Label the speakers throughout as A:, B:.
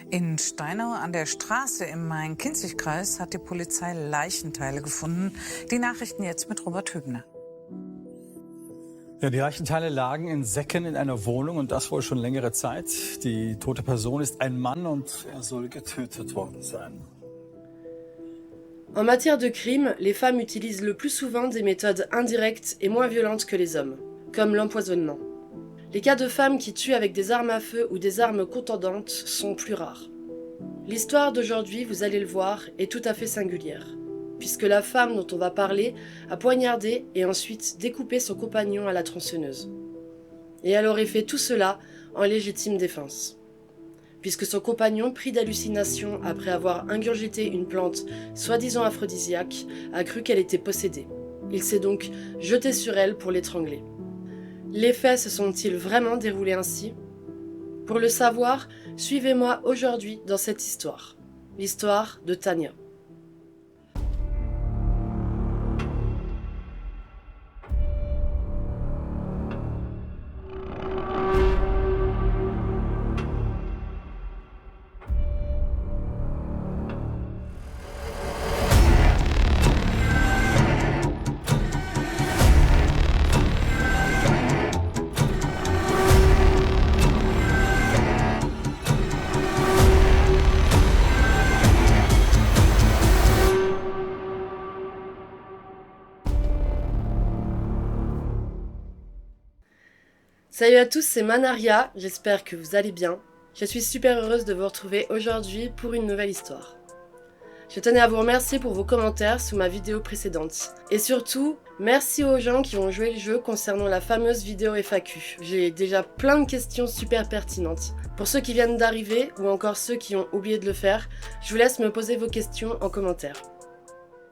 A: In Steinau an der Straße im Main-Kinzig-Kreis hat die Polizei Leichenteile gefunden. Die Nachrichten jetzt mit Robert Hübner.
B: Ja, die Leichenteile lagen in Säcken in einer Wohnung und das wohl schon längere Zeit. Die tote Person ist ein Mann und er soll getötet worden sein.
C: En matière de crime, les femmes utilisent le plus souvent des méthodes indirectes et moins violentes que les hommes, comme l'empoisonnement. Les cas de femmes qui tuent avec des armes à feu ou des armes contondantes sont plus rares. L'histoire d'aujourd'hui, vous allez le voir, est tout à fait singulière, puisque la femme dont on va parler a poignardé et ensuite découpé son compagnon à la tronçonneuse. Et elle aurait fait tout cela en légitime défense, puisque son compagnon, pris d'hallucination après avoir ingurgité une plante soi-disant aphrodisiaque, a cru qu'elle était possédée. Il s'est donc jeté sur elle pour l'étrangler. Les faits se sont-ils vraiment déroulés ainsi ? Pour le savoir, suivez-moi aujourd'hui dans cette histoire, l'histoire de Tania. Salut à tous, c'est Manaria, j'espère que vous allez bien. Je suis super heureuse de vous retrouver aujourd'hui pour une nouvelle histoire. Je tenais à vous remercier pour vos commentaires sous ma vidéo précédente. Et surtout, merci aux gens qui ont joué le jeu concernant la fameuse vidéo FAQ. J'ai déjà plein de questions super pertinentes. Pour ceux qui viennent d'arriver ou encore ceux qui ont oublié de le faire, je vous laisse me poser vos questions en commentaire.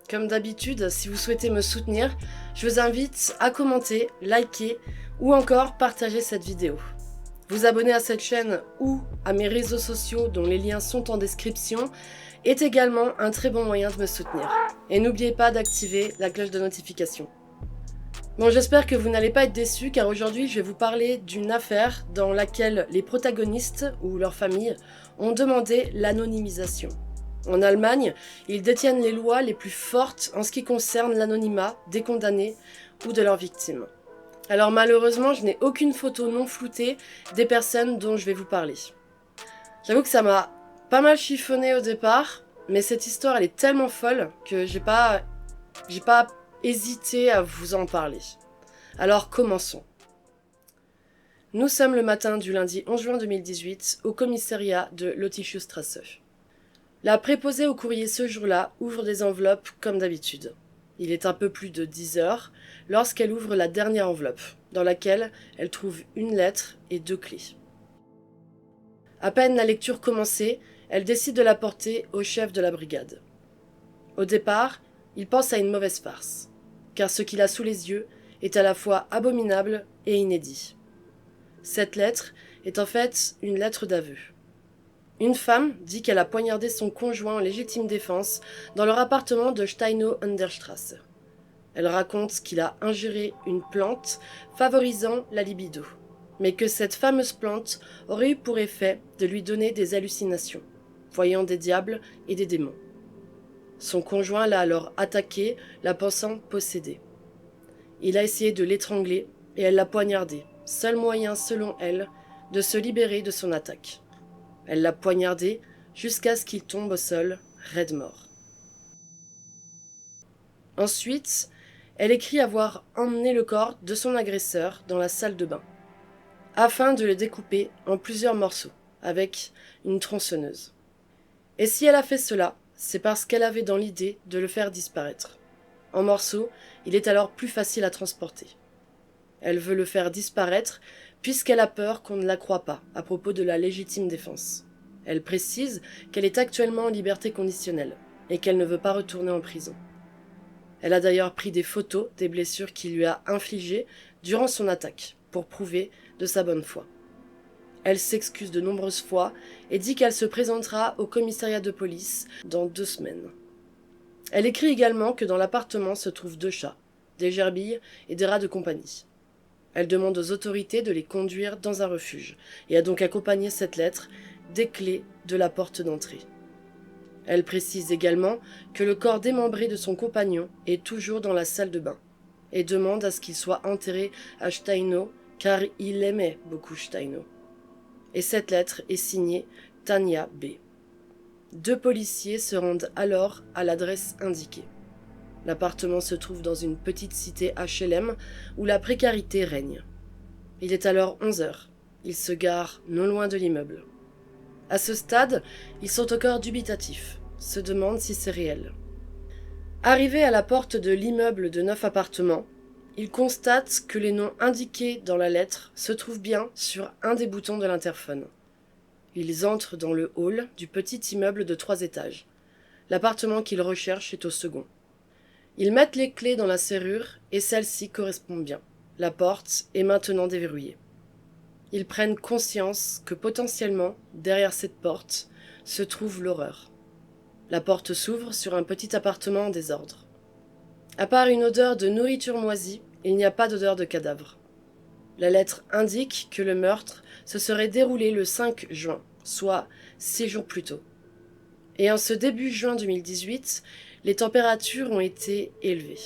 C: Comme d'habitude, si vous souhaitez me soutenir, je vous invite à commenter, liker ou encore partager cette vidéo. Vous abonner à cette chaîne ou à mes réseaux sociaux dont les liens sont en description est également un très bon moyen de me soutenir. Et n'oubliez pas d'activer la cloche de notification. Bon, j'espère que vous n'allez pas être déçus car aujourd'hui je vais vous parler d'une affaire dans laquelle les protagonistes ou leurs familles ont demandé l'anonymisation. En Allemagne, ils détiennent les lois les plus fortes en ce qui concerne l'anonymat des condamnés ou de leurs victimes. Alors malheureusement, je n'ai aucune photo non floutée des personnes dont je vais vous parler. J'avoue que ça m'a pas mal chiffonné au départ, mais cette histoire elle est tellement folle que j'ai pas hésité à vous en parler. Alors commençons. Nous sommes le matin du lundi 11 juin 2018 au commissariat de Lottichstraße. La préposée au courrier ce jour-là ouvre des enveloppes comme d'habitude. Il est un peu plus de 10 heures lorsqu'elle ouvre la dernière enveloppe, dans laquelle elle trouve une lettre et 2 clés. À peine la lecture commencée, elle décide de la porter au chef de la brigade. Au départ, il pense à une mauvaise farce, car ce qu'il a sous les yeux est à la fois abominable et inédit. Cette lettre est en fait une lettre d'aveu. Une femme dit qu'elle a poignardé son conjoint en légitime défense dans leur appartement de Steinau an der Straße. Elle raconte qu'il a ingéré une plante favorisant la libido, mais que cette fameuse plante aurait eu pour effet de lui donner des hallucinations, voyant des diables et des démons. Son conjoint l'a alors attaquée, la pensant possédée. Il a essayé de l'étrangler et elle l'a poignardée, seul moyen selon elle de se libérer de son attaque. Elle l'a poignardé jusqu'à ce qu'il tombe au sol, raide mort. Ensuite, elle écrit avoir emmené le corps de son agresseur dans la salle de bain, afin de le découper en plusieurs morceaux, avec une tronçonneuse. Et si elle a fait cela, c'est parce qu'elle avait dans l'idée de le faire disparaître. En morceaux, il est alors plus facile à transporter. Elle veut le faire disparaître puisqu'elle a peur qu'on ne la croie pas à propos de la légitime défense. Elle précise qu'elle est actuellement en liberté conditionnelle et qu'elle ne veut pas retourner en prison. Elle a d'ailleurs pris des photos des blessures qu'il lui a infligées durant son attaque pour prouver de sa bonne foi. Elle s'excuse de nombreuses fois et dit qu'elle se présentera au commissariat de police dans 2 semaines. Elle écrit également que dans l'appartement se trouvent 2 chats, des gerbilles et des rats de compagnie. Elle demande aux autorités de les conduire dans un refuge et a donc accompagné cette lettre des clés de la porte d'entrée. Elle précise également que le corps démembré de son compagnon est toujours dans la salle de bain et demande à ce qu'il soit enterré à Steino car il aimait beaucoup Steino. Et cette lettre est signée Tania B. 2 policiers se rendent alors à l'adresse indiquée. L'appartement se trouve dans une petite cité HLM où la précarité règne. Il est alors 11h. Ils se garent non loin de l'immeuble. À ce stade, ils sont encore dubitatifs, se demandent si c'est réel. Arrivés à la porte de l'immeuble de 9 appartements, ils constatent que les noms indiqués dans la lettre se trouvent bien sur un des boutons de l'interphone. Ils entrent dans le hall du petit immeuble de 3 étages. L'appartement qu'ils recherchent est au second. Ils mettent les clés dans la serrure et celle-ci correspond bien. La porte est maintenant déverrouillée. Ils prennent conscience que potentiellement, derrière cette porte, se trouve l'horreur. La porte s'ouvre sur un petit appartement en désordre. À part une odeur de nourriture moisie, il n'y a pas d'odeur de cadavre. La lettre indique que le meurtre se serait déroulé le 5 juin, soit 6 jours plus tôt. Et en ce début juin 2018, les températures ont été élevées.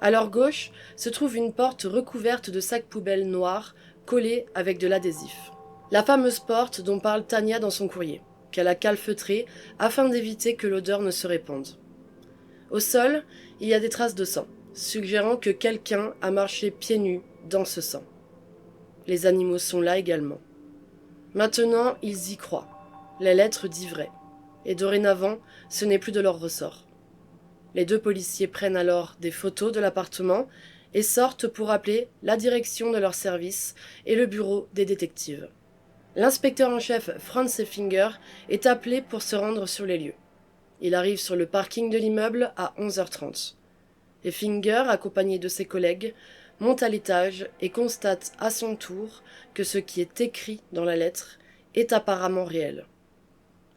C: À leur gauche se trouve une porte recouverte de sacs poubelles noirs collés avec de l'adhésif. La fameuse porte dont parle Tania dans son courrier, qu'elle a calfeutrée afin d'éviter que l'odeur ne se répande. Au sol, il y a des traces de sang, suggérant que quelqu'un a marché pieds nus dans ce sang. Les animaux sont là également. Maintenant, ils y croient. La lettre dit vrai. Et dorénavant, ce n'est plus de leur ressort. Les 2 policiers prennent alors des photos de l'appartement et sortent pour appeler la direction de leur service et le bureau des détectives. L'inspecteur en chef Franz Effinger est appelé pour se rendre sur les lieux. Il arrive sur le parking de l'immeuble à 11h30. Effinger, accompagné de ses collègues, monte à l'étage et constate à son tour que ce qui est écrit dans la lettre est apparemment réel.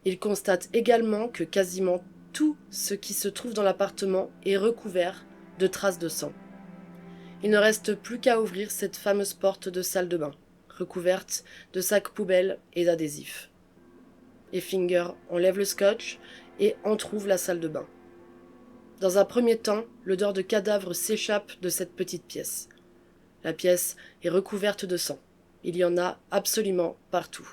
C: Il constate également que quasiment tout ce qui se trouve dans l'appartement est recouvert de traces de sang. Il ne reste plus qu'à ouvrir cette fameuse porte de salle de bain, recouverte de sacs poubelles et d'adhésifs. Effinger enlève le scotch et entrouvre la salle de bain. Dans un premier temps, l'odeur de cadavre s'échappe de cette petite pièce. La pièce est recouverte de sang. Il y en a absolument partout.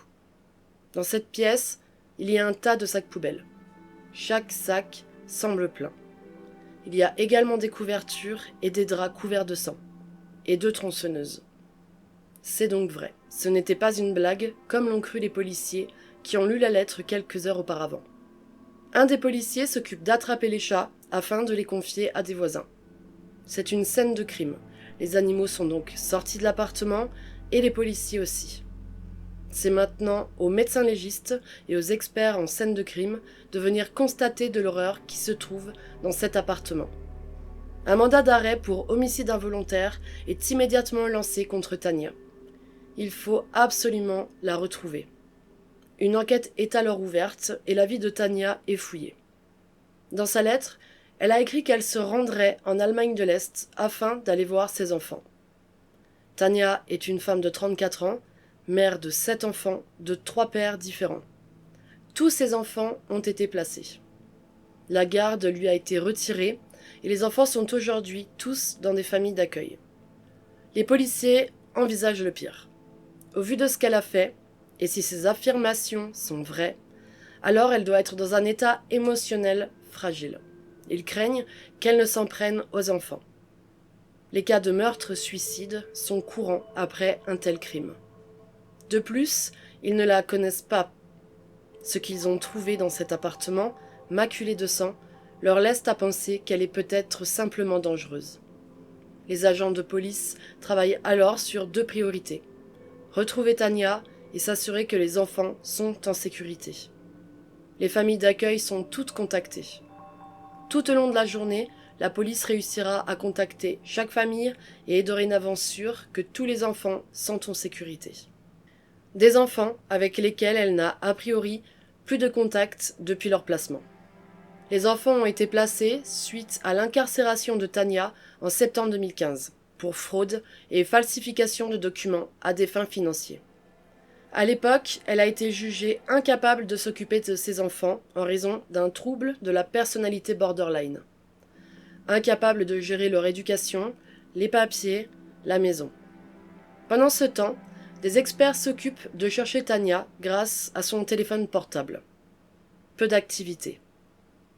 C: Dans cette pièce, il y a un tas de sacs poubelles. Chaque sac semble plein. Il y a également des couvertures et des draps couverts de sang, et 2 tronçonneuses. C'est donc vrai. Ce n'était pas une blague, comme l'ont cru les policiers qui ont lu la lettre quelques heures auparavant. Un des policiers s'occupe d'attraper les chats afin de les confier à des voisins. C'est une scène de crime. Les animaux sont donc sortis de l'appartement et les policiers aussi. C'est maintenant aux médecins légistes et aux experts en scène de crime de venir constater de l'horreur qui se trouve dans cet appartement. Un mandat d'arrêt pour homicide involontaire est immédiatement lancé contre Tania. Il faut absolument la retrouver. Une enquête est alors ouverte et la vie de Tania est fouillée. Dans sa lettre, elle a écrit qu'elle se rendrait en Allemagne de l'Est afin d'aller voir ses enfants. Tania est une femme de 34 ans, mère de 7 enfants de 3 pères différents. Tous ses enfants ont été placés. La garde lui a été retirée et les enfants sont aujourd'hui tous dans des familles d'accueil. Les policiers envisagent le pire. Au vu de ce qu'elle a fait, et si ses affirmations sont vraies, alors elle doit être dans un état émotionnel fragile. Ils craignent qu'elle ne s'en prenne aux enfants. Les cas de meurtre-suicide sont courants après un tel crime. De plus, ils ne la connaissent pas. Ce qu'ils ont trouvé dans cet appartement, maculé de sang, leur laisse à penser qu'elle est peut-être simplement dangereuse. Les agents de police travaillent alors sur 2 priorités. Retrouver Tania et s'assurer que les enfants sont en sécurité. Les familles d'accueil sont toutes contactées. Tout au long de la journée, la police réussira à contacter chaque famille et est dorénavant sûre que tous les enfants sont en sécurité. Des enfants avec lesquels elle n'a a priori plus de contact depuis leur placement. Les enfants ont été placés suite à l'incarcération de Tania en septembre 2015 pour fraude et falsification de documents à des fins financières. À l'époque, elle a été jugée incapable de s'occuper de ses enfants en raison d'un trouble de la personnalité borderline. Incapable de gérer leur éducation, les papiers, la maison. Pendant ce temps, des experts s'occupent de chercher Tania grâce à son téléphone portable. Peu d'activité.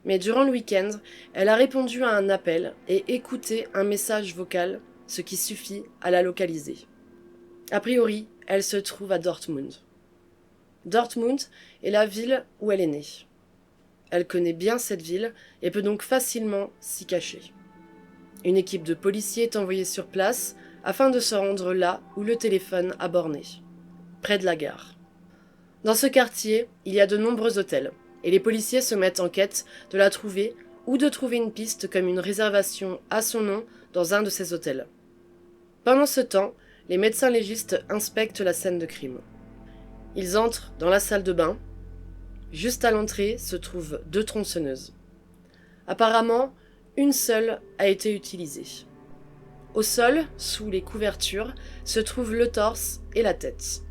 C: Mais durant le week-end, elle a répondu à un appel et écouté un message vocal, ce qui suffit à la localiser. A priori, elle se trouve à Dortmund. Dortmund est la ville où elle est née. Elle connaît bien cette ville et peut donc facilement s'y cacher. Une équipe de policiers est envoyée sur place afin de se rendre là où le téléphone a borné, près de la gare. Dans ce quartier, il y a de nombreux hôtels, et les policiers se mettent en quête de la trouver ou de trouver une piste comme une réservation à son nom dans un de ces hôtels. Pendant ce temps, les médecins légistes inspectent la scène de crime. Ils entrent dans la salle de bain. Juste à l'entrée se trouvent 2 tronçonneuses. Apparemment, une seule a été utilisée. Au sol, sous les couvertures, se trouvent le torse et la tête.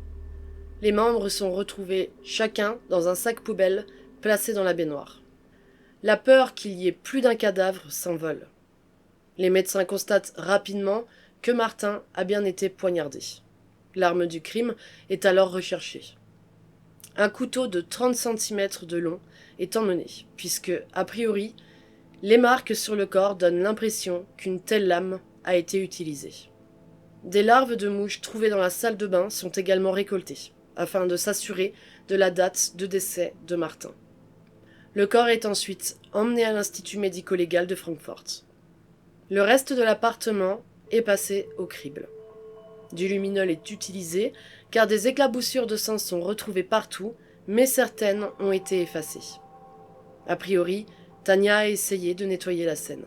C: Les membres sont retrouvés chacun dans un sac poubelle placé dans la baignoire. La peur qu'il y ait plus d'un cadavre s'envole. Les médecins constatent rapidement que Martin a bien été poignardé. L'arme du crime est alors recherchée. Un couteau de 30 cm de long est emmené, puisque, a priori, les marques sur le corps donnent l'impression qu'une telle lame a été utilisée. Des larves de mouches trouvées dans la salle de bain sont également récoltées, afin de s'assurer de la date de décès de Martin. Le corps est ensuite emmené à l'Institut médico-légal de Francfort. Le reste de l'appartement est passé au crible. Du luminol est utilisé, car des éclaboussures de sang sont retrouvées partout, mais certaines ont été effacées. A priori, Tania a essayé de nettoyer la scène.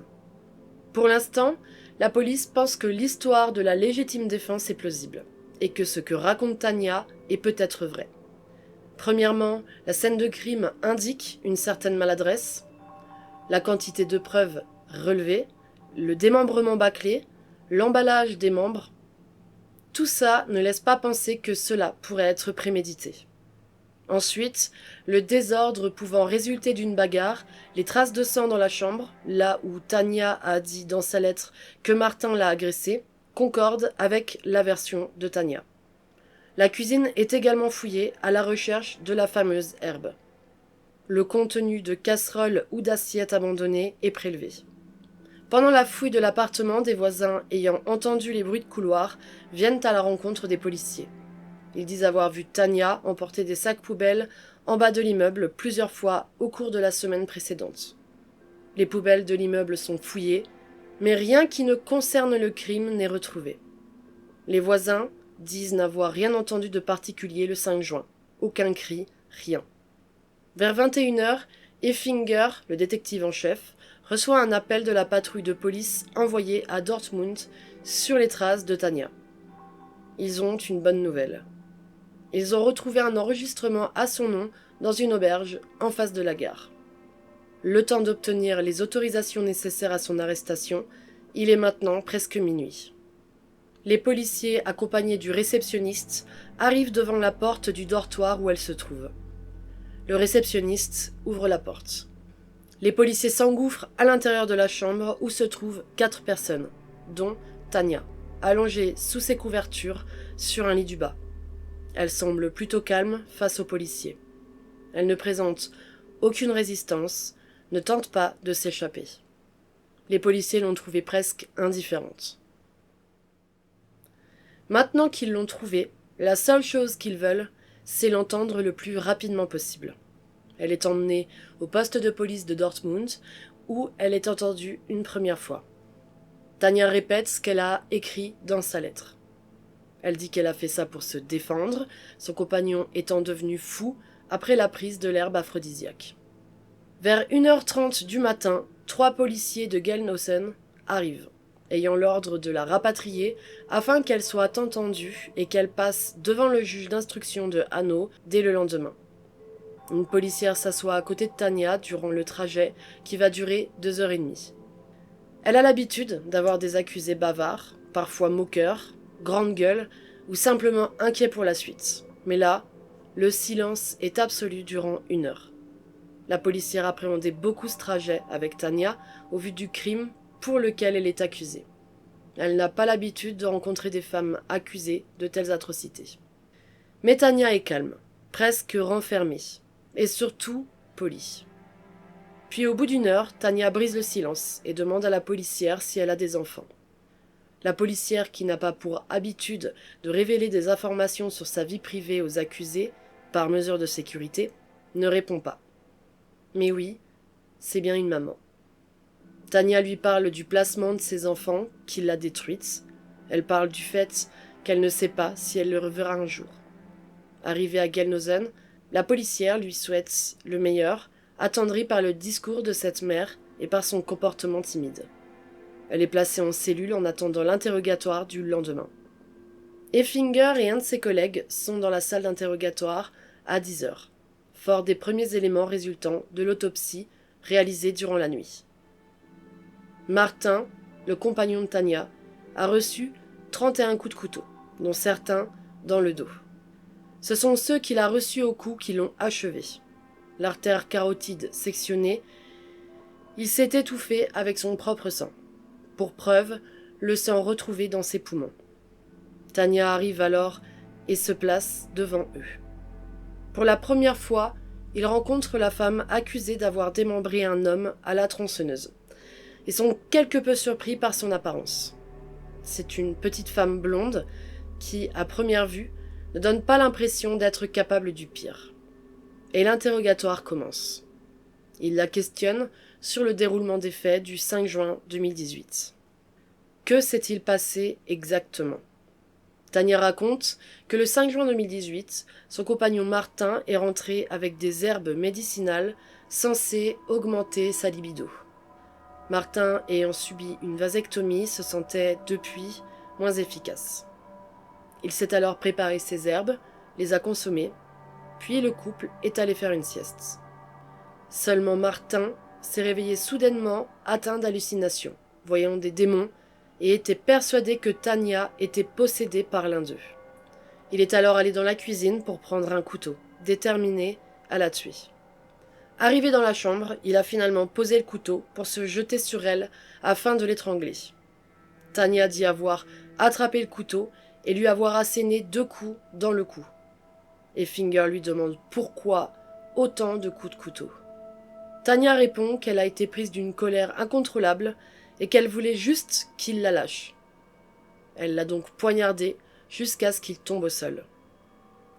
C: Pour l'instant, la police pense que l'histoire de la légitime défense est plausible, et que ce que raconte Tania est peut-être vrai. Premièrement, la scène de crime indique une certaine maladresse, la quantité de preuves relevée, le démembrement bâclé, l'emballage des membres. Tout ça ne laisse pas penser que cela pourrait être prémédité. Ensuite, le désordre pouvant résulter d'une bagarre, les traces de sang dans la chambre, là où Tania a dit dans sa lettre que Martin l'a agressée, concordent avec la version de Tania. La cuisine est également fouillée à la recherche de la fameuse herbe. Le contenu de casseroles ou d'assiettes abandonnées est prélevé. Pendant la fouille de l'appartement, des voisins ayant entendu les bruits de couloir viennent à la rencontre des policiers. Ils disent avoir vu Tania emporter des sacs poubelles en bas de l'immeuble plusieurs fois au cours de la semaine précédente. Les poubelles de l'immeuble sont fouillées, mais rien qui ne concerne le crime n'est retrouvé. Les voisins disent n'avoir rien entendu de particulier le 5 juin. Aucun cri, rien. Vers 21h, Effinger, le détective en chef, reçoit un appel de la patrouille de police envoyée à Dortmund sur les traces de Tania. Ils ont une bonne nouvelle. Ils ont retrouvé un enregistrement à son nom dans une auberge en face de la gare. Le temps d'obtenir les autorisations nécessaires à son arrestation, il est maintenant presque minuit. Les policiers, accompagnés du réceptionniste, arrivent devant la porte du dortoir où elle se trouve. Le réceptionniste ouvre la porte. Les policiers s'engouffrent à l'intérieur de la chambre où se trouvent 4 personnes, dont Tania, allongée sous ses couvertures sur un lit du bas. Elle semble plutôt calme face aux policiers. Elle ne présente aucune résistance, ne tente pas de s'échapper. Les policiers l'ont trouvée presque indifférente. Maintenant qu'ils l'ont trouvée, la seule chose qu'ils veulent, c'est l'entendre le plus rapidement possible. Elle est emmenée au poste de police de Dortmund, où elle est entendue une première fois. Tania répète ce qu'elle a écrit dans sa lettre. Elle dit qu'elle a fait ça pour se défendre, son compagnon étant devenu fou après la prise de l'herbe aphrodisiaque. Vers 1h30 du matin, 3 policiers de Gelnhausen arrivent, ayant l'ordre de la rapatrier afin qu'elle soit entendue et qu'elle passe devant le juge d'instruction de Hanau dès le lendemain. Une policière s'assoit à côté de Tania durant le trajet qui va durer 2h30. Elle a l'habitude d'avoir des accusés bavards, parfois moqueurs, grande gueule ou simplement inquiets pour la suite. Mais là, Le silence est absolu durant 1 heure. La policière appréhendait beaucoup ce trajet avec Tania au vu du crime pour lequel elle est accusée. Elle n'a pas l'habitude de rencontrer des femmes accusées de telles atrocités. Mais Tania est calme, presque renfermée, et surtout polie. Puis au bout d'1 heure, Tania brise le silence et demande à la policière si elle a des enfants. La policière, qui n'a pas pour habitude de révéler des informations sur sa vie privée aux accusés, par mesure de sécurité, ne répond pas. Mais oui, c'est bien une maman. Tania lui parle du placement de ses enfants qui l'a détruite. Elle parle du fait qu'elle ne sait pas si elle le reverra un jour. Arrivée à Gelnhausen, la policière lui souhaite le meilleur, attendrie par le discours de cette mère et par son comportement timide. Elle est placée en cellule en attendant l'interrogatoire du lendemain. Effinger et un de ses collègues sont dans la salle d'interrogatoire à 10 heures, fort des premiers éléments résultant de l'autopsie réalisée durant la nuit. Martin, le compagnon de Tania, a reçu 31 coups de couteau, dont certains dans le dos. Ce sont ceux qu'il a reçus au cou qui l'ont achevé. L'artère carotide sectionnée, il s'est étouffé avec son propre sang. Pour preuve, le sang retrouvé dans ses poumons. Tania arrive alors et se place devant eux. Pour la première fois, ils rencontrent la femme accusée d'avoir démembré un homme à la tronçonneuse et sont quelque peu surpris par son apparence. C'est une petite femme blonde qui, à première vue, ne donne pas l'impression d'être capable du pire. Et l'interrogatoire commence. Il la questionne sur le déroulement des faits du 5 juin 2018. Que s'est-il passé exactement ? Tania raconte que le 5 juin 2018, son compagnon Martin est rentré avec des herbes médicinales censées augmenter sa libido. Martin, ayant subi une vasectomie, se sentait depuis moins efficace. Il s'est alors préparé ses herbes, les a consommées, puis le couple est allé faire une sieste. Seulement Martin s'est réveillé soudainement atteint d'hallucinations, voyant des démons, et était persuadé que Tania était possédée par l'un d'eux. Il est alors allé dans la cuisine pour prendre un couteau, déterminé à la tuer. Arrivé dans la chambre, il a finalement posé le couteau pour se jeter sur elle afin de l'étrangler. Tania dit avoir attrapé le couteau et lui avoir asséné 2 coups dans le cou. Effinger lui demande pourquoi autant de coups de couteau. Tania répond qu'elle a été prise d'une colère incontrôlable et qu'elle voulait juste qu'il la lâche. Elle l'a donc poignardé jusqu'à ce qu'il tombe au sol.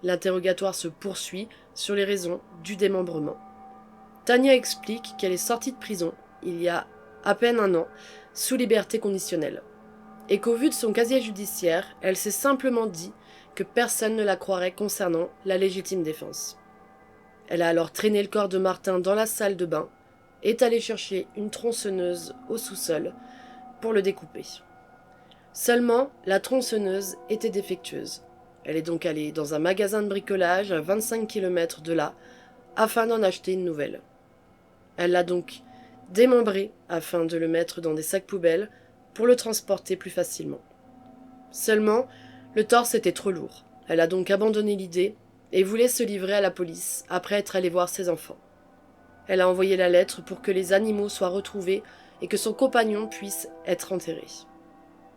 C: L'interrogatoire se poursuit sur les raisons du démembrement. Tania explique qu'elle est sortie de prison il y a à peine 1 an, sous liberté conditionnelle, et qu'au vu de son casier judiciaire, elle s'est simplement dit que personne ne la croirait concernant la légitime défense. Elle a alors traîné le corps de Martin dans la salle de bain, est allée chercher une tronçonneuse au sous-sol pour le découper. Seulement, la tronçonneuse était défectueuse. Elle est donc allée dans un magasin de bricolage à 25 km de là, afin d'en acheter une nouvelle. Elle l'a donc démembré afin de le mettre dans des sacs poubelles pour le transporter plus facilement. Seulement, le torse était trop lourd. Elle a donc abandonné l'idée et voulait se livrer à la police après être allée voir ses enfants. Elle a envoyé la lettre pour que les animaux soient retrouvés et que son compagnon puisse être enterré.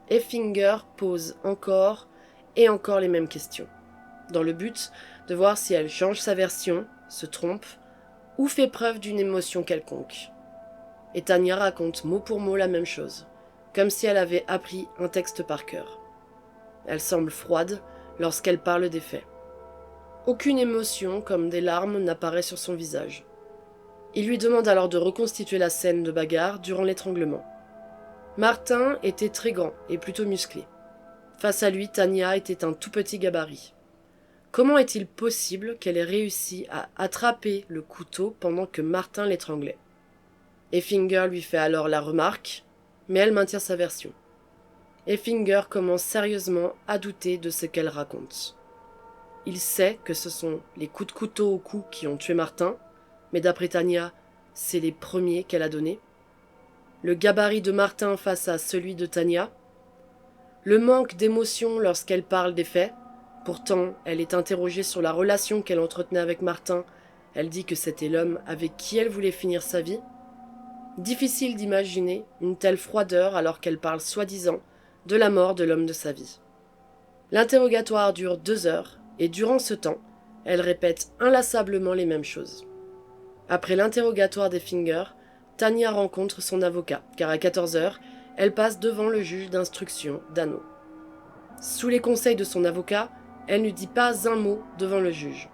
C: Effinger pose encore et encore les mêmes questions, dans le but de voir si elle change sa version, se trompe ou fait preuve d'une émotion quelconque. Et Tania raconte mot pour mot la même chose, comme si elle avait appris un texte par cœur. Elle semble froide lorsqu'elle parle des faits. Aucune émotion, comme des larmes, n'apparaît sur son visage. Il lui demande alors de reconstituer la scène de bagarre durant l'étranglement. Martin était très grand et plutôt musclé. Face à lui, Tania était un tout petit gabarit. Comment est-il possible qu'elle ait réussi à attraper le couteau pendant que Martin l'étranglait ? Effinger lui fait alors la remarque, mais elle maintient sa version. Effinger commence sérieusement à douter de ce qu'elle raconte. Il sait que ce sont les coups de couteau au cou qui ont tué Martin, mais d'après Tania, c'est les premiers qu'elle a donnés. Le gabarit de Martin face à celui de Tania. Le manque d'émotion lorsqu'elle parle des faits, Pourtant, elle est interrogée sur la relation qu'elle entretenait avec Martin. Elle dit que c'était l'homme avec qui elle voulait finir sa vie. Difficile d'imaginer une telle froideur alors qu'elle parle soi-disant de la mort de l'homme de sa vie. L'interrogatoire dure 2 heures et durant ce temps, elle répète inlassablement les mêmes choses. Après l'interrogatoire des Fingers, Tania rencontre son avocat, car à 14 heures, elle passe devant le juge d'instruction d'Anneau. Sous les conseils de son avocat, elle ne dit pas un mot devant le juge.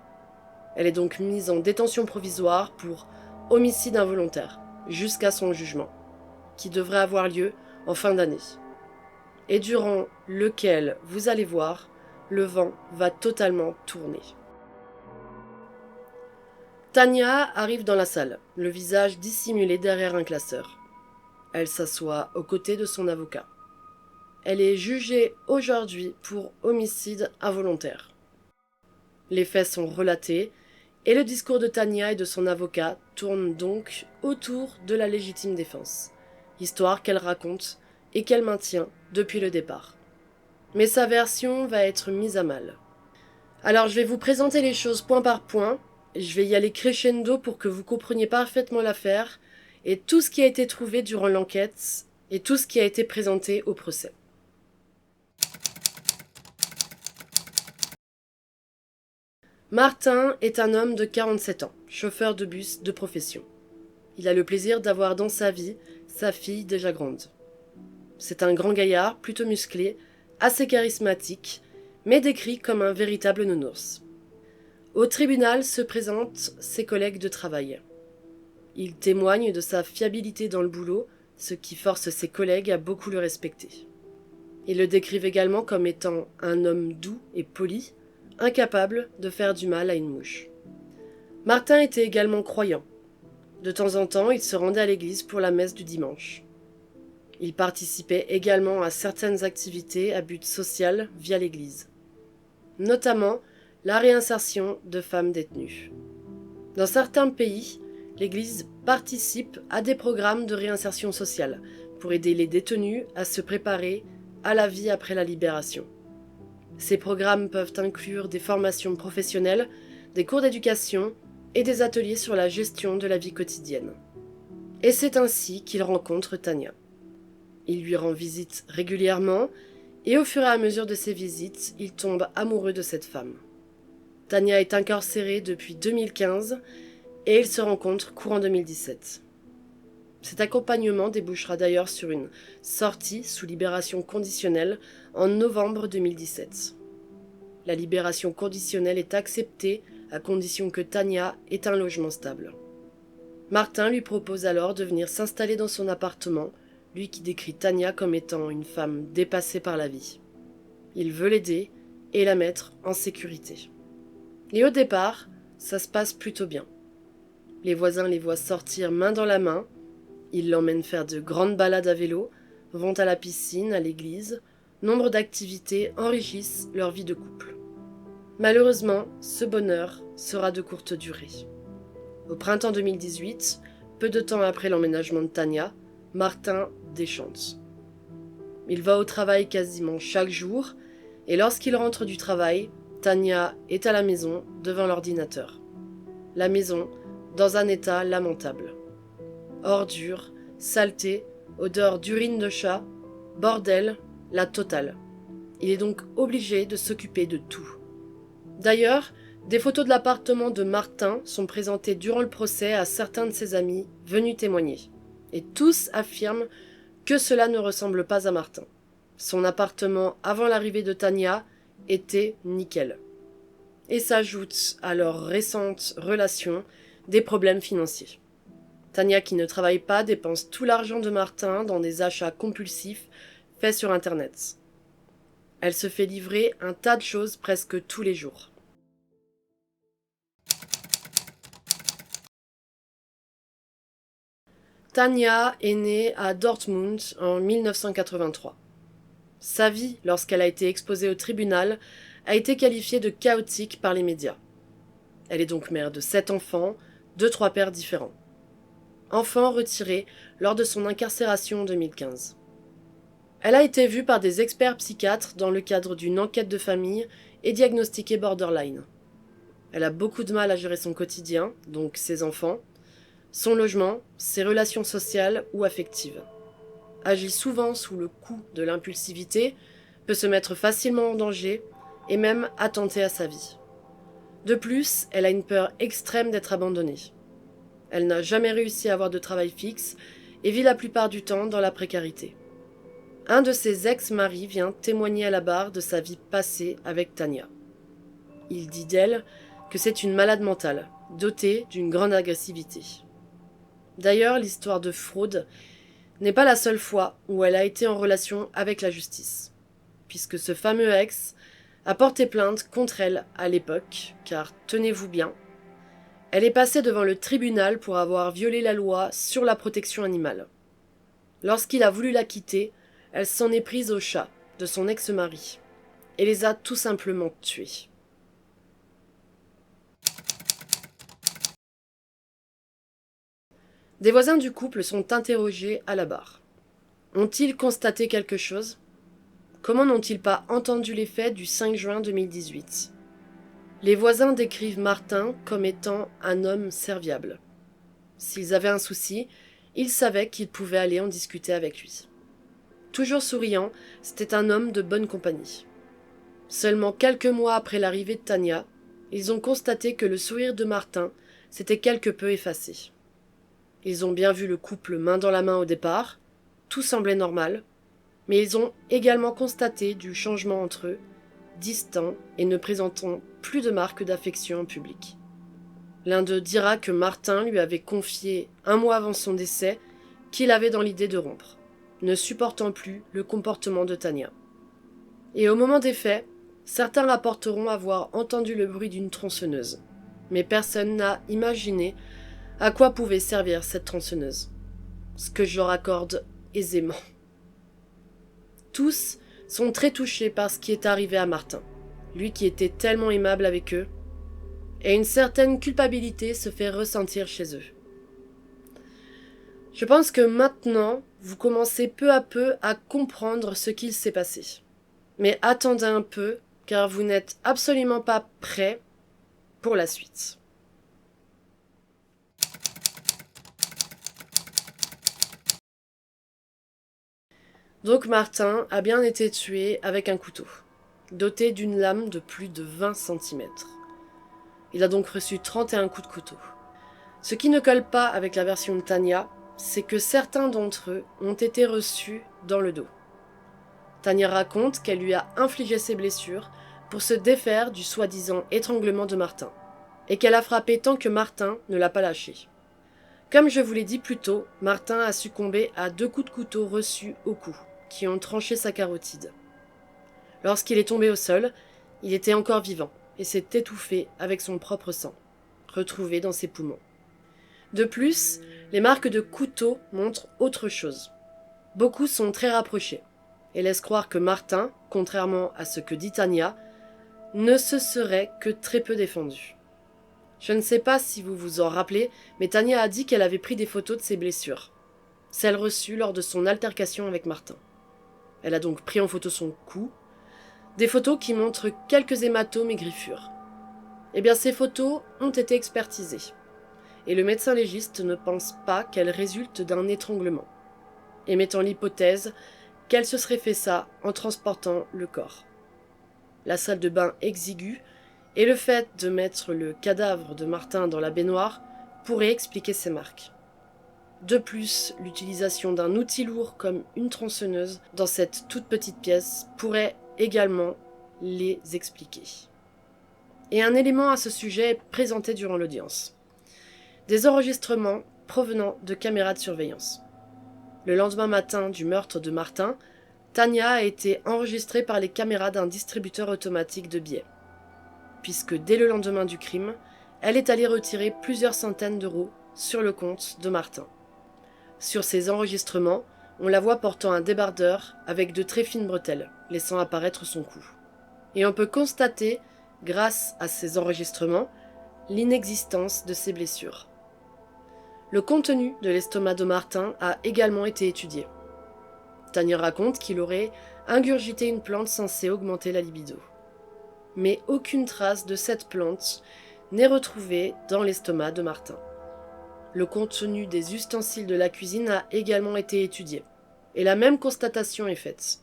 C: Elle est donc mise en détention provisoire pour homicide involontaire, jusqu'à son jugement, qui devrait avoir lieu en fin d'année. Et durant lequel, vous allez voir, le vent va totalement tourner. Tania arrive dans la salle, le visage dissimulé derrière un classeur. Elle s'assoit aux côtés de son avocat. Elle est jugée aujourd'hui pour homicide involontaire. Les faits sont relatés et le discours de Tania et de son avocat tourne donc autour de la légitime défense, histoire qu'elle raconte et qu'elle maintient depuis le départ. Mais sa version va être mise à mal. Alors je vais vous présenter les choses point par point, je vais y aller crescendo pour que vous compreniez parfaitement l'affaire et tout ce qui a été trouvé durant l'enquête et tout ce qui a été présenté au procès. Martin est un homme de 47 ans, chauffeur de bus de profession. Il a le plaisir d'avoir dans sa vie sa fille déjà grande. C'est un grand gaillard, plutôt musclé, assez charismatique, mais décrit comme un véritable nounours. Au tribunal se présentent ses collègues de travail. Il témoigne de sa fiabilité dans le boulot, ce qui force ses collègues à beaucoup le respecter. Ils le décrivent également comme étant un homme doux et poli, incapable de faire du mal à une mouche. Martin était également croyant. De temps en temps, il se rendait à l'église pour la messe du dimanche. Il participait également à certaines activités à but social via l'église, notamment la réinsertion de femmes détenues. Dans certains pays, l'église participe à des programmes de réinsertion sociale pour aider les détenus à se préparer à la vie après la libération. Ces programmes peuvent inclure des formations professionnelles, des cours d'éducation et des ateliers sur la gestion de la vie quotidienne. Et c'est ainsi qu'il rencontre Tania. Il lui rend visite régulièrement et au fur et à mesure de ses visites, il tombe amoureux de cette femme. Tania est incarcérée depuis 2015 et ils se rencontrent courant 2017. Cet accompagnement débouchera d'ailleurs sur une sortie sous libération conditionnelle en novembre 2017. La libération conditionnelle est acceptée à condition que Tania ait un logement stable. Martin lui propose alors de venir s'installer dans son appartement, lui qui décrit Tania comme étant une femme dépassée par la vie. Il veut l'aider et la mettre en sécurité. Et au départ, ça se passe plutôt bien. Les voisins les voient sortir main dans la main, ils l'emmènent faire de grandes balades à vélo, vont à la piscine, à l'église, nombre d'activités enrichissent leur vie de couple. Malheureusement, ce bonheur sera de courte durée. Au printemps 2018, peu de temps après l'emménagement de Tania, Martin déchante. Il va au travail quasiment chaque jour et lorsqu'il rentre du travail, Tania est à la maison devant l'ordinateur. La maison dans un état lamentable. Ordures, saleté, odeur d'urine de chat, bordel, la totale. Il est donc obligé de s'occuper de tout. D'ailleurs, des photos de l'appartement de Martin sont présentées durant le procès à certains de ses amis venus témoigner. Et tous affirment que cela ne ressemble pas à Martin. Son appartement avant l'arrivée de Tania était nickel. Et s'ajoutent à leur récente relation des problèmes financiers. Tania, qui ne travaille pas, dépense tout l'argent de Martin dans des achats compulsifs faits sur Internet. Elle se fait livrer un tas de choses presque tous les jours. Tania est née à Dortmund en 1983. Sa vie, lorsqu'elle a été exposée au tribunal, a été qualifiée de chaotique par les médias. Elle est donc mère de 7 enfants, de 3 pères différents. Enfant retiré lors de son incarcération en 2015. Elle a été vue par des experts psychiatres dans le cadre d'une enquête de famille et diagnostiquée borderline. Elle a beaucoup de mal à gérer son quotidien, donc ses enfants, son logement, ses relations sociales ou affectives. Agit souvent sous le coup de l'impulsivité, peut se mettre facilement en danger et même attenter à sa vie. De plus, elle a une peur extrême d'être abandonnée. Elle n'a jamais réussi à avoir de travail fixe et vit la plupart du temps dans la précarité. Un de ses ex-maris vient témoigner à la barre de sa vie passée avec Tania. Il dit d'elle que c'est une malade mentale, dotée d'une grande agressivité. D'ailleurs, l'histoire de fraude n'est pas la seule fois où elle a été en relation avec la justice, puisque ce fameux ex a porté plainte contre elle à l'époque, car tenez-vous bien, elle est passée devant le tribunal pour avoir violé la loi sur la protection animale. Lorsqu'il a voulu la quitter, elle s'en est prise aux chats de son ex-mari et les a tout simplement tués. Des voisins du couple sont interrogés à la barre. Ont-ils constaté quelque chose ? Comment n'ont-ils pas entendu les faits du 5 juin 2018 ? Les voisins décrivent Martin comme étant un homme serviable. S'ils avaient un souci, ils savaient qu'ils pouvaient aller en discuter avec lui. Toujours souriant, c'était un homme de bonne compagnie. Seulement quelques mois après l'arrivée de Tania, ils ont constaté que le sourire de Martin s'était quelque peu effacé. Ils ont bien vu le couple main dans la main au départ, tout semblait normal, mais ils ont également constaté du changement entre eux, distants et ne présentant plus de marques d'affection en public. L'un d'eux dira que Martin lui avait confié, un mois avant son décès, qu'il avait dans l'idée de rompre, ne supportant plus le comportement de Tania. Et au moment des faits, certains rapporteront avoir entendu le bruit d'une tronçonneuse, mais personne n'a imaginé à quoi pouvait servir cette tronçonneuse, ce que je leur accorde aisément. Tous sont très touchés par ce qui est arrivé à Martin, lui qui était tellement aimable avec eux, et une certaine culpabilité se fait ressentir chez eux. Je pense que maintenant, vous commencez peu à peu à comprendre ce qu'il s'est passé. Mais attendez un peu, car vous n'êtes absolument pas prêts pour la suite. Donc Martin a bien été tué avec un couteau, doté d'une lame de plus de 20 cm. Il a donc reçu 31 coups de couteau. Ce qui ne colle pas avec la version de Tania, c'est que certains d'entre eux ont été reçus dans le dos. Tania raconte qu'elle lui a infligé ses blessures pour se défaire du soi-disant étranglement de Martin, et qu'elle a frappé tant que Martin ne l'a pas lâché. Comme je vous l'ai dit plus tôt, Martin a succombé à 2 coups de couteau reçus au cou, qui ont tranché sa carotide. Lorsqu'il est tombé au sol, il était encore vivant, et s'est étouffé avec son propre sang, retrouvé dans ses poumons. De plus, les marques de couteau montrent autre chose. Beaucoup sont très rapprochés, et laissent croire que Martin, contrairement à ce que dit Tania, ne se serait que très peu défendu. Je ne sais pas si vous vous en rappelez, mais Tania a dit qu'elle avait pris des photos de ses blessures, celles reçues lors de son altercation avec Martin. Elle a donc pris en photo son cou, des photos qui montrent quelques hématomes et griffures. Eh bien, ces photos ont été expertisées, et le médecin légiste ne pense pas qu'elles résultent d'un étranglement, émettant l'hypothèse qu'elle se serait fait ça en transportant le corps. La salle de bain exiguë et le fait de mettre le cadavre de Martin dans la baignoire pourrait expliquer ces marques. De plus, l'utilisation d'un outil lourd comme une tronçonneuse dans cette toute petite pièce pourrait également les expliquer. Et un élément à ce sujet est présenté durant l'audience. Des enregistrements provenant de caméras de surveillance. Le lendemain matin du meurtre de Martin, Tania a été enregistrée par les caméras d'un distributeur automatique de billets, puisque dès le lendemain du crime, elle est allée retirer plusieurs centaines d'euros sur le compte de Martin. Sur ces enregistrements, on la voit portant un débardeur avec de très fines bretelles, laissant apparaître son cou. Et on peut constater, grâce à ces enregistrements, l'inexistence de ses blessures. Le contenu de l'estomac de Martin a également été étudié. Tania raconte qu'il aurait ingurgité une plante censée augmenter la libido. Mais aucune trace de cette plante n'est retrouvée dans l'estomac de Martin. Le contenu des ustensiles de la cuisine a également été étudié, et la même constatation est faite.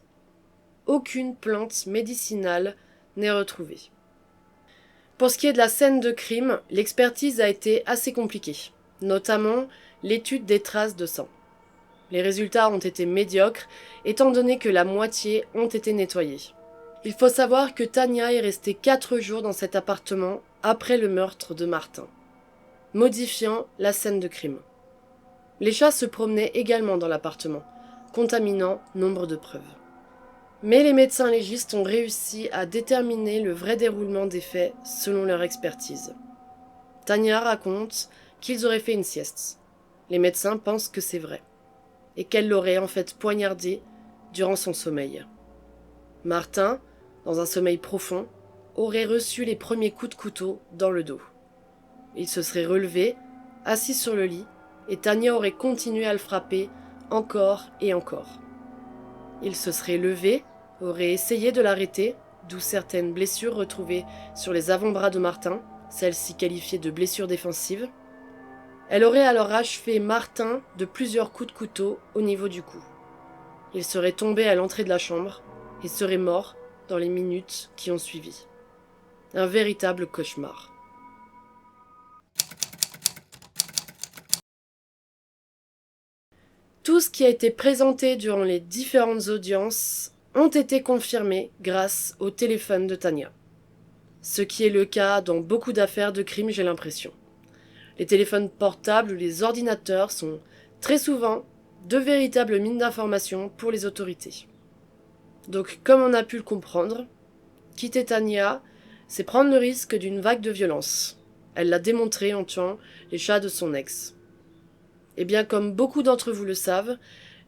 C: Aucune plante médicinale n'est retrouvée. Pour ce qui est de la scène de crime, l'expertise a été assez compliquée, notamment l'étude des traces de sang. Les résultats ont été médiocres, étant donné que la moitié ont été nettoyés. Il faut savoir que Tania est restée 4 jours dans cet appartement après le meurtre de Martin, modifiant la scène de crime. Les chats se promenaient également dans l'appartement, contaminant nombre de preuves. Mais les médecins légistes ont réussi à déterminer le vrai déroulement des faits selon leur expertise. Tania raconte qu'ils auraient fait une sieste. Les médecins pensent que c'est vrai, et qu'elle l'aurait en fait poignardé durant son sommeil. Martin, dans un sommeil profond, aurait reçu les premiers coups de couteau dans le dos. Il se serait relevé, assis sur le lit, et Tania aurait continué à le frapper encore et encore. Il se serait levé, aurait essayé de l'arrêter, d'où certaines blessures retrouvées sur les avant-bras de Martin, celles-ci qualifiées de blessures défensives. Elle aurait alors achevé Martin de plusieurs coups de couteau au niveau du cou. Il serait tombé à l'entrée de la chambre et serait mort dans les minutes qui ont suivi. Un véritable cauchemar. Tout ce qui a été présenté durant les différentes audiences ont été confirmés grâce au téléphone de Tania. Ce qui est le cas dans beaucoup d'affaires de crimes, j'ai l'impression. Les téléphones portables ou les ordinateurs sont très souvent de véritables mines d'informations pour les autorités. Donc, comme on a pu le comprendre, quitter Tania, c'est prendre le risque d'une vague de violence. Elle l'a démontré en tuant les chats de son ex. Et bien comme beaucoup d'entre vous le savent,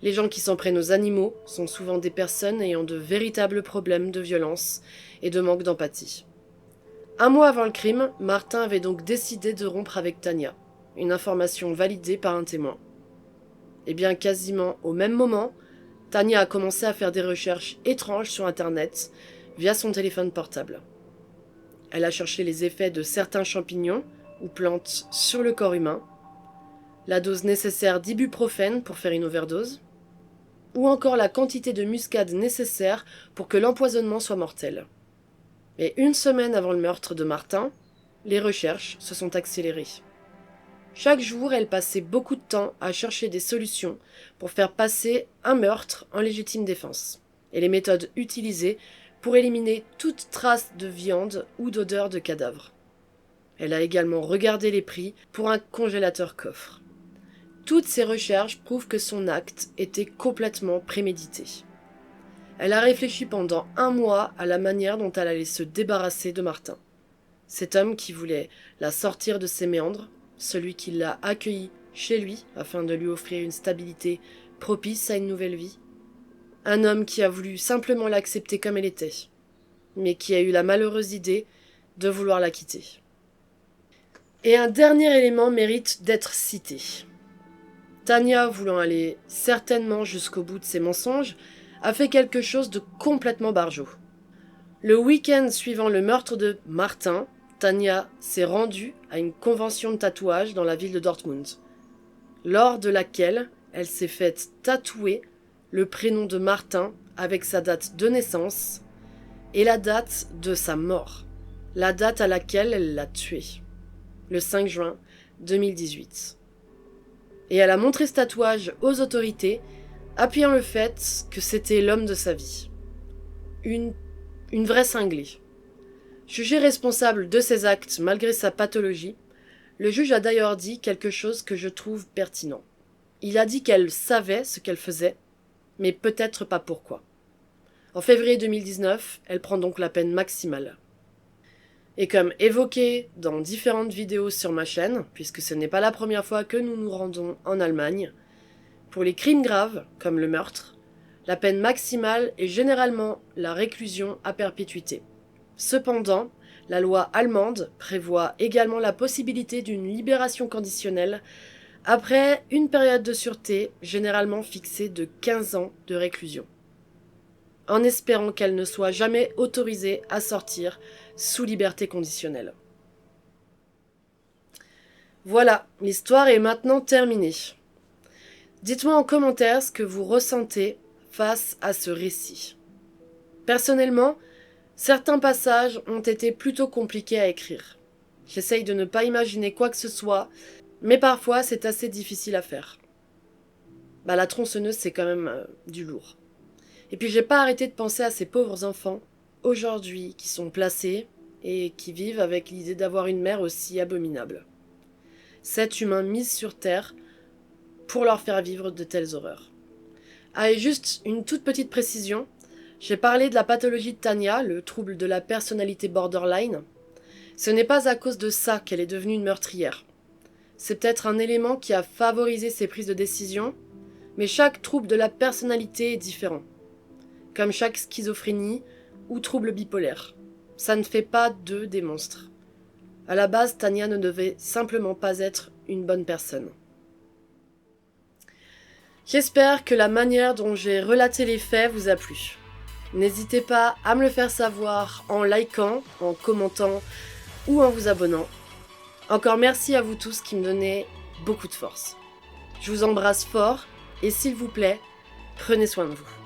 C: les gens qui s'en prennent aux animaux sont souvent des personnes ayant de véritables problèmes de violence et de manque d'empathie. 1 mois avant le crime, Martin avait donc décidé de rompre avec Tania, une information validée par un témoin. Et bien quasiment au même moment, Tania a commencé à faire des recherches étranges sur Internet via son téléphone portable. Elle a cherché les effets de certains champignons ou plantes sur le corps humain, la dose nécessaire d'ibuprofène pour faire une overdose, ou encore la quantité de muscade nécessaire pour que l'empoisonnement soit mortel. Et 1 semaine avant le meurtre de Martin, les recherches se sont accélérées. Chaque jour, elle passait beaucoup de temps à chercher des solutions pour faire passer un meurtre en légitime défense, et les méthodes utilisées pour éliminer toute trace de viande ou d'odeur de cadavre. Elle a également regardé les prix pour un congélateur coffre. Toutes ces recherches prouvent que son acte était complètement prémédité. Elle a réfléchi pendant 1 mois à la manière dont elle allait se débarrasser de Martin. Cet homme qui voulait la sortir de ses méandres, celui qui l'a accueillie chez lui afin de lui offrir une stabilité propice à une nouvelle vie. Un homme qui a voulu simplement l'accepter comme elle était, mais qui a eu la malheureuse idée de vouloir la quitter. Et un dernier élément mérite d'être cité. Tania, voulant aller certainement jusqu'au bout de ses mensonges, a fait quelque chose de complètement barjot. Le week-end suivant le meurtre de Martin, Tania s'est rendue à une convention de tatouage dans la ville de Dortmund, lors de laquelle elle s'est faite tatouer le prénom de Martin avec sa date de naissance et la date de sa mort, la date à laquelle elle l'a tué, le 5 juin 2018. Et elle a montré ce tatouage aux autorités, appuyant le fait que c'était l'homme de sa vie. Une vraie cinglée. Jugée responsable de ses actes malgré sa pathologie, le juge a d'ailleurs dit quelque chose que je trouve pertinent. Il a dit qu'elle savait ce qu'elle faisait, mais peut-être pas pourquoi. En février 2019, elle prend donc la peine maximale. Et comme évoqué dans différentes vidéos sur ma chaîne, puisque ce n'est pas la première fois que nous nous rendons en Allemagne, pour les crimes graves, comme le meurtre, la peine maximale est généralement la réclusion à perpétuité. Cependant, la loi allemande prévoit également la possibilité d'une libération conditionnelle après une période de sûreté généralement fixée de 15 ans de réclusion, en espérant qu'elle ne soit jamais autorisée à sortir sous liberté conditionnelle. Voilà, l'histoire est maintenant terminée. Dites-moi en commentaire ce que vous ressentez face à ce récit. Personnellement, certains passages ont été plutôt compliqués à écrire. J'essaye de ne pas imaginer quoi que ce soit, mais parfois c'est assez difficile à faire. La tronçonneuse, c'est quand même du lourd. Et puis j'ai pas arrêté de penser à ces pauvres enfants, aujourd'hui, qui sont placés et qui vivent avec l'idée d'avoir une mère aussi abominable. 7 humains mis sur terre pour leur faire vivre de telles horreurs. Ah, et juste une toute petite précision, j'ai parlé de la pathologie de Tania, le trouble de la personnalité borderline. Ce n'est pas à cause de ça qu'elle est devenue une meurtrière. C'est peut-être un élément qui a favorisé ses prises de décision, mais chaque trouble de la personnalité est différent. Comme chaque schizophrénie ou trouble bipolaire. Ça ne fait pas d'eux des monstres. À la base, Tania ne devait simplement pas être une bonne personne. J'espère que la manière dont j'ai relaté les faits vous a plu. N'hésitez pas à me le faire savoir en likant, en commentant ou en vous abonnant. Encore merci à vous tous qui me donnez beaucoup de force. Je vous embrasse fort et s'il vous plaît, prenez soin de vous.